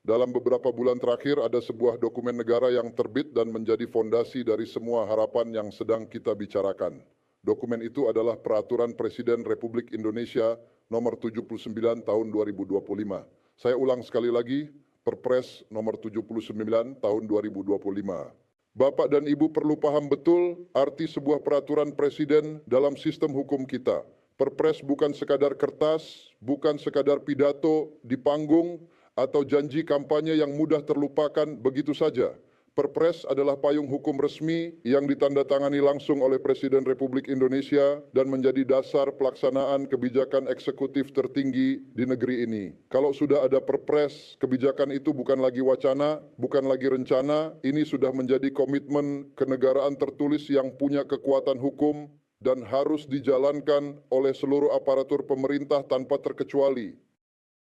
Dalam beberapa bulan terakhir ada sebuah dokumen negara yang terbit dan menjadi fondasi dari semua harapan yang sedang kita bicarakan. Dokumen itu adalah Peraturan Presiden Republik Indonesia Nomor 79 Tahun 2025. Saya ulang sekali lagi, Perpres Nomor 79 Tahun 2025. Bapak dan Ibu perlu paham betul arti sebuah peraturan presiden dalam sistem hukum kita. Perpres bukan sekadar kertas, bukan sekadar pidato di panggung, atau janji kampanye yang mudah terlupakan begitu saja. Perpres adalah payung hukum resmi yang ditandatangani langsung oleh Presiden Republik Indonesia dan menjadi dasar pelaksanaan kebijakan eksekutif tertinggi di negeri ini. Kalau sudah ada perpres, kebijakan itu bukan lagi wacana, bukan lagi rencana, ini sudah menjadi komitmen kenegaraan tertulis yang punya kekuatan hukum dan harus dijalankan oleh seluruh aparatur pemerintah tanpa terkecuali.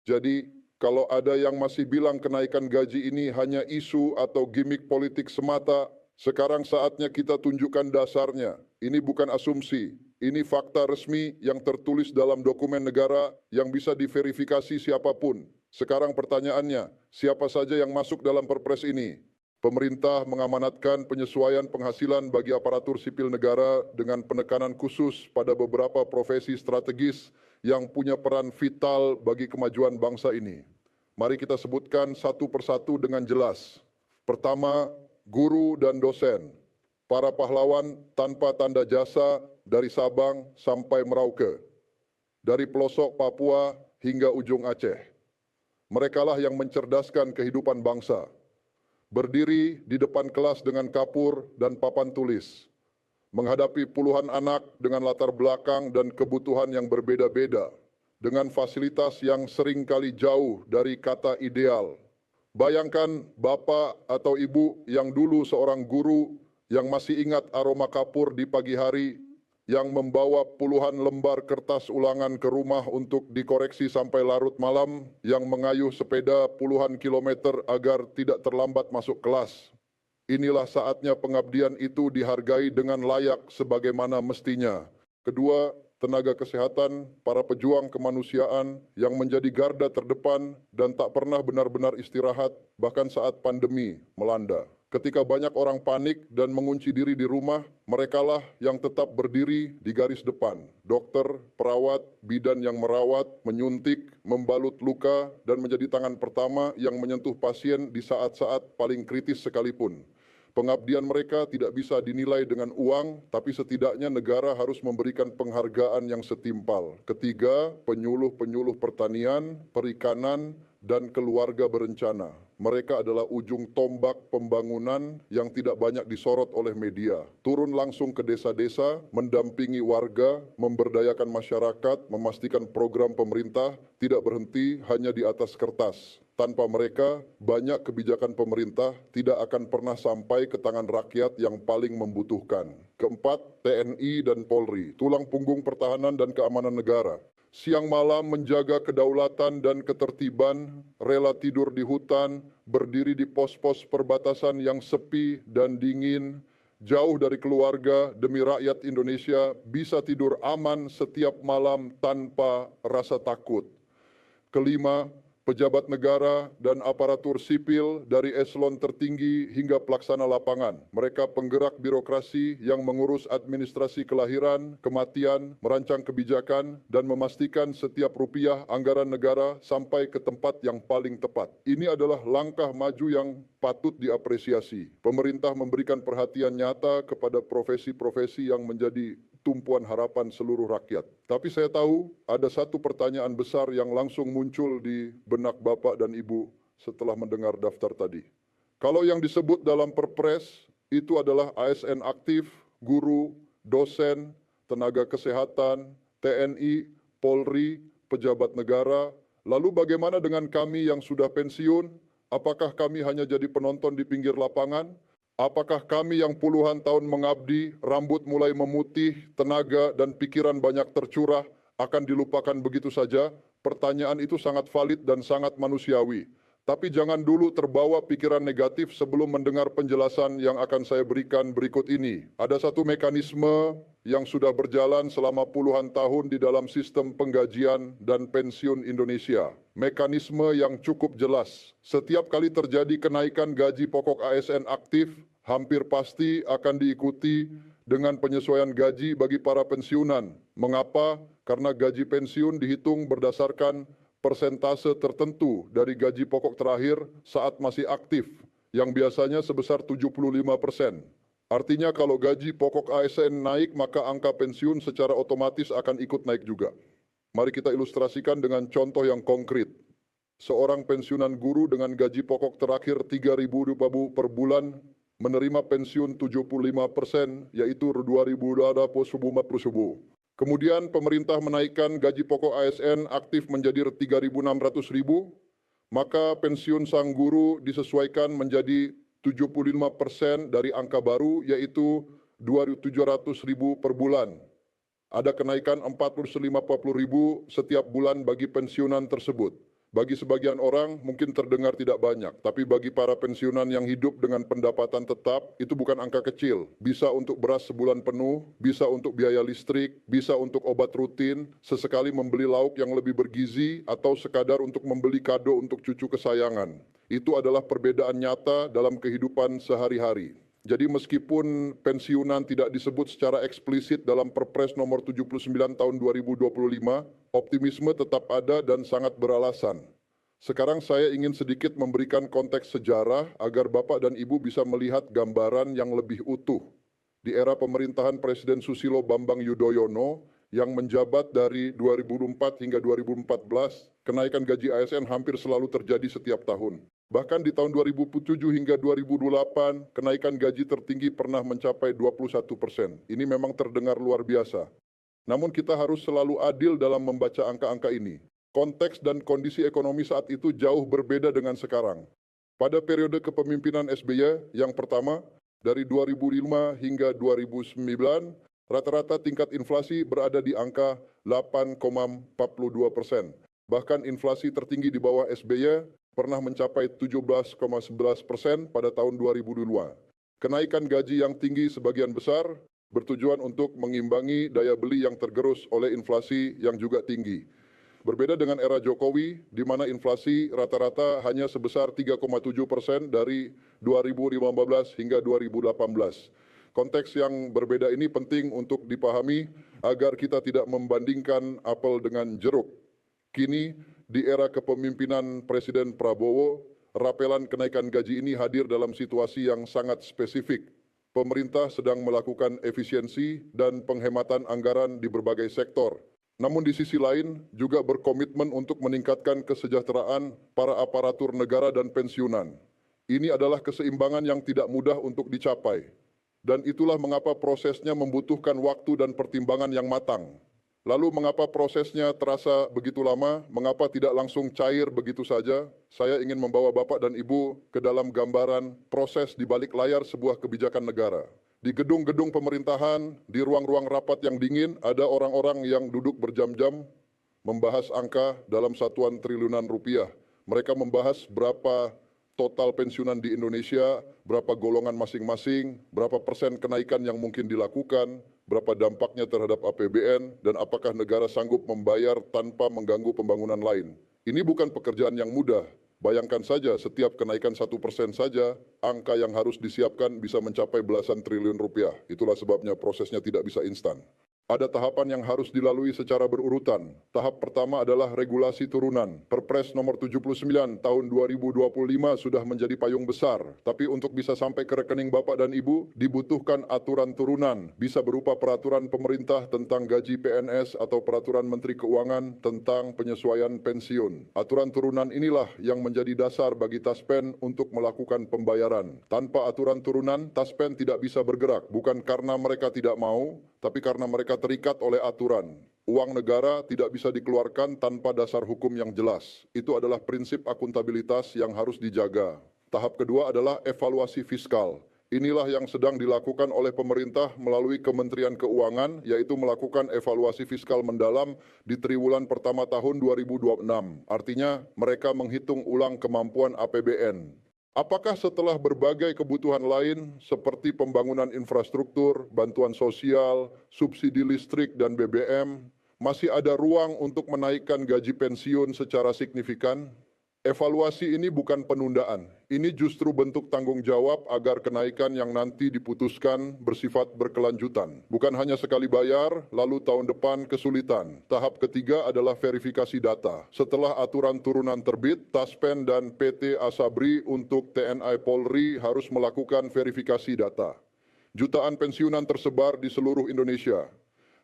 Jadi, kalau ada yang masih bilang kenaikan gaji ini hanya isu atau gimmick politik semata, sekarang saatnya kita tunjukkan dasarnya. Ini bukan asumsi, ini fakta resmi yang tertulis dalam dokumen negara yang bisa diverifikasi siapapun. Sekarang pertanyaannya, siapa saja yang masuk dalam perpres ini? Pemerintah mengamanatkan penyesuaian penghasilan bagi aparatur sipil negara dengan penekanan khusus pada beberapa profesi strategis yang punya peran vital bagi kemajuan bangsa ini. Mari kita sebutkan satu persatu dengan jelas. Pertama, guru dan dosen, para pahlawan tanpa tanda jasa dari Sabang sampai Merauke, dari pelosok Papua hingga ujung Aceh. Merekalah yang mencerdaskan kehidupan bangsa. Berdiri di depan kelas dengan kapur dan papan tulis, menghadapi puluhan anak dengan latar belakang dan kebutuhan yang berbeda-beda, dengan fasilitas yang seringkali jauh dari kata ideal. Bayangkan bapak atau ibu yang dulu seorang guru yang masih ingat aroma kapur di pagi hari, yang membawa puluhan lembar kertas ulangan ke rumah untuk dikoreksi sampai larut malam, yang mengayuh sepeda puluhan kilometer agar tidak terlambat masuk kelas. Inilah saatnya pengabdian itu dihargai dengan layak sebagaimana mestinya. Kedua, tenaga kesehatan, para pejuang kemanusiaan yang menjadi garda terdepan dan tak pernah benar-benar istirahat bahkan saat pandemi melanda. Ketika banyak orang panik dan mengunci diri di rumah, merekalah yang tetap berdiri di garis depan. Dokter, perawat, bidan yang merawat, menyuntik, membalut luka, dan menjadi tangan pertama yang menyentuh pasien di saat-saat paling kritis sekalipun. Pengabdian mereka tidak bisa dinilai dengan uang, tapi setidaknya negara harus memberikan penghargaan yang setimpal. Ketiga, penyuluh-penyuluh pertanian, perikanan, dan keluarga berencana. Mereka adalah ujung tombak pembangunan yang tidak banyak disorot oleh media. Turun langsung ke desa-desa, mendampingi warga, memberdayakan masyarakat, memastikan program pemerintah tidak berhenti hanya di atas kertas. Tanpa mereka, banyak kebijakan pemerintah tidak akan pernah sampai ke tangan rakyat yang paling membutuhkan. Keempat, TNI dan Polri, tulang punggung pertahanan dan keamanan negara. Siang malam menjaga kedaulatan dan ketertiban, rela tidur di hutan, berdiri di pos-pos perbatasan yang sepi dan dingin, jauh dari keluarga demi rakyat Indonesia bisa tidur aman setiap malam tanpa rasa takut. Kelima, pejabat negara dan aparatur sipil dari eselon tertinggi hingga pelaksana lapangan. Mereka penggerak birokrasi yang mengurus administrasi kelahiran, kematian, merancang kebijakan, dan memastikan setiap rupiah anggaran negara sampai ke tempat yang paling tepat. Ini adalah langkah maju yang patut diapresiasi. Pemerintah memberikan perhatian nyata kepada profesi-profesi yang menjadi tumpuan harapan seluruh rakyat. Tapi saya tahu ada satu pertanyaan besar yang langsung muncul di benak Bapak dan Ibu setelah mendengar daftar tadi. Kalau yang disebut dalam Perpres itu adalah ASN aktif, guru, dosen, tenaga kesehatan, TNI, Polri, pejabat negara, lalu bagaimana dengan kami yang sudah pensiun? Apakah kami hanya jadi penonton di pinggir lapangan? Apakah kami yang puluhan tahun mengabdi, rambut mulai memutih, tenaga dan pikiran banyak tercurah, akan dilupakan begitu saja? Pertanyaan itu sangat valid dan sangat manusiawi. Tapi jangan dulu terbawa pikiran negatif sebelum mendengar penjelasan yang akan saya berikan berikut ini. Ada satu mekanisme yang sudah berjalan selama puluhan tahun di dalam sistem penggajian dan pensiun Indonesia. Mekanisme yang cukup jelas. Setiap kali terjadi kenaikan gaji pokok ASN aktif, hampir pasti akan diikuti dengan penyesuaian gaji bagi para pensiunan. Mengapa? Karena gaji pensiun dihitung berdasarkan persentase tertentu dari gaji pokok terakhir saat masih aktif, yang biasanya sebesar 75%. Artinya kalau gaji pokok ASN naik, maka angka pensiun secara otomatis akan ikut naik juga. Mari kita ilustrasikan dengan contoh yang konkret. Seorang pensiunan guru dengan gaji pokok terakhir Rp3.000 per bulan menerima pensiun 75%, yaitu Rp2.000 Kemudian pemerintah menaikkan gaji pokok ASN aktif menjadi Rp3.600.000, maka pensiun sang guru disesuaikan menjadi 75% dari angka baru, yaitu Rp2.700.000 per bulan. Ada kenaikan Rp450.000 setiap bulan bagi pensiunan tersebut. Bagi sebagian orang mungkin terdengar tidak banyak, tapi bagi para pensiunan yang hidup dengan pendapatan tetap, itu bukan angka kecil. Bisa untuk beras sebulan penuh, bisa untuk biaya listrik, bisa untuk obat rutin, sesekali membeli lauk yang lebih bergizi, atau sekadar untuk membeli kado untuk cucu kesayangan. Itu adalah perbedaan nyata dalam kehidupan sehari-hari. Jadi meskipun pensiunan tidak disebut secara eksplisit dalam Perpres nomor 79 tahun 2025, optimisme tetap ada dan sangat beralasan. Sekarang saya ingin sedikit memberikan konteks sejarah agar Bapak dan Ibu bisa melihat gambaran yang lebih utuh. Di era pemerintahan Presiden Susilo Bambang Yudhoyono yang menjabat dari 2004 hingga 2014, kenaikan gaji ASN hampir selalu terjadi setiap tahun. Bahkan di tahun 2007 hingga 2008, kenaikan gaji tertinggi pernah mencapai 21%. Ini memang terdengar luar biasa. Namun kita harus selalu adil dalam membaca angka-angka ini. Konteks dan kondisi ekonomi saat itu jauh berbeda dengan sekarang. Pada periode kepemimpinan SBY yang pertama, dari 2005 hingga 2009, rata-rata tingkat inflasi berada di angka 8,42%. Bahkan inflasi tertinggi di bawah SBY pernah mencapai 17,11% pada tahun 2002. Kenaikan gaji yang tinggi sebagian besar bertujuan untuk mengimbangi daya beli yang tergerus oleh inflasi yang juga tinggi. Berbeda dengan era Jokowi, di mana inflasi rata-rata hanya sebesar 3,7% dari 2015 hingga 2018. Konteks yang berbeda ini penting untuk dipahami agar kita tidak membandingkan apel dengan jeruk. Kini, di era kepemimpinan Presiden Prabowo, rapelan kenaikan gaji ini hadir dalam situasi yang sangat spesifik. Pemerintah sedang melakukan efisiensi dan penghematan anggaran di berbagai sektor. Namun di sisi lain juga berkomitmen untuk meningkatkan kesejahteraan para aparatur negara dan pensiunan. Ini adalah keseimbangan yang tidak mudah untuk dicapai. Dan itulah mengapa prosesnya membutuhkan waktu dan pertimbangan yang matang. Lalu mengapa prosesnya terasa begitu lama, mengapa tidak langsung cair begitu saja? Saya ingin membawa Bapak dan Ibu ke dalam gambaran proses di balik layar sebuah kebijakan negara. Di gedung-gedung pemerintahan, di ruang-ruang rapat yang dingin, ada orang-orang yang duduk berjam-jam membahas angka dalam satuan triliunan rupiah. Mereka membahas berapa total pensiunan di Indonesia, berapa golongan masing-masing, berapa persen kenaikan yang mungkin dilakukan, berapa dampaknya terhadap APBN, dan apakah negara sanggup membayar tanpa mengganggu pembangunan lain. Ini bukan pekerjaan yang mudah. Bayangkan saja setiap kenaikan 1% saja, angka yang harus disiapkan bisa mencapai belasan triliun rupiah. Itulah sebabnya prosesnya tidak bisa instan. Ada tahapan yang harus dilalui secara berurutan. Tahap pertama adalah regulasi turunan. Perpres nomor 79 tahun 2025 sudah menjadi payung besar. Tapi untuk bisa sampai ke rekening Bapak dan Ibu, dibutuhkan aturan turunan. Bisa berupa peraturan pemerintah tentang gaji PNS atau peraturan Menteri Keuangan tentang penyesuaian pensiun. Aturan turunan inilah yang menjadi dasar bagi Taspen untuk melakukan pembayaran. Tanpa aturan turunan, Taspen tidak bisa bergerak. Bukan karena mereka tidak mau, tapi karena mereka terikat oleh aturan. Uang negara tidak bisa dikeluarkan tanpa dasar hukum yang jelas. Itu adalah prinsip akuntabilitas yang harus dijaga. Tahap kedua adalah evaluasi fiskal. Inilah yang sedang dilakukan oleh pemerintah melalui Kementerian Keuangan, yaitu melakukan evaluasi fiskal mendalam di triwulan pertama tahun 2026. Artinya, mereka menghitung ulang kemampuan APBN. Apakah setelah berbagai kebutuhan lain seperti pembangunan infrastruktur, bantuan sosial, subsidi listrik, dan BBM, masih ada ruang untuk menaikkan gaji pensiun secara signifikan? Evaluasi ini bukan penundaan, ini justru bentuk tanggung jawab agar kenaikan yang nanti diputuskan bersifat berkelanjutan. Bukan hanya sekali bayar, lalu tahun depan kesulitan. Tahap ketiga adalah verifikasi data. Setelah aturan turunan terbit, Taspen dan PT Asabri untuk TNI Polri harus melakukan verifikasi data. Jutaan pensiunan tersebar di seluruh Indonesia.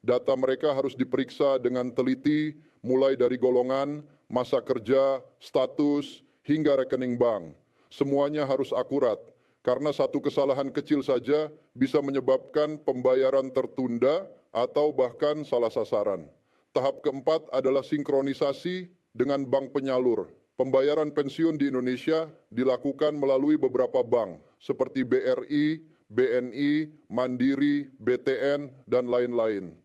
Data mereka harus diperiksa dengan teliti, mulai dari golongan, masa kerja, status, hingga rekening bank. Semuanya harus akurat, karena satu kesalahan kecil saja bisa menyebabkan pembayaran tertunda atau bahkan salah sasaran. Tahap keempat adalah sinkronisasi dengan bank penyalur. Pembayaran pensiun di Indonesia dilakukan melalui beberapa bank, seperti BRI, BNI, Mandiri, BTN, dan lain-lain.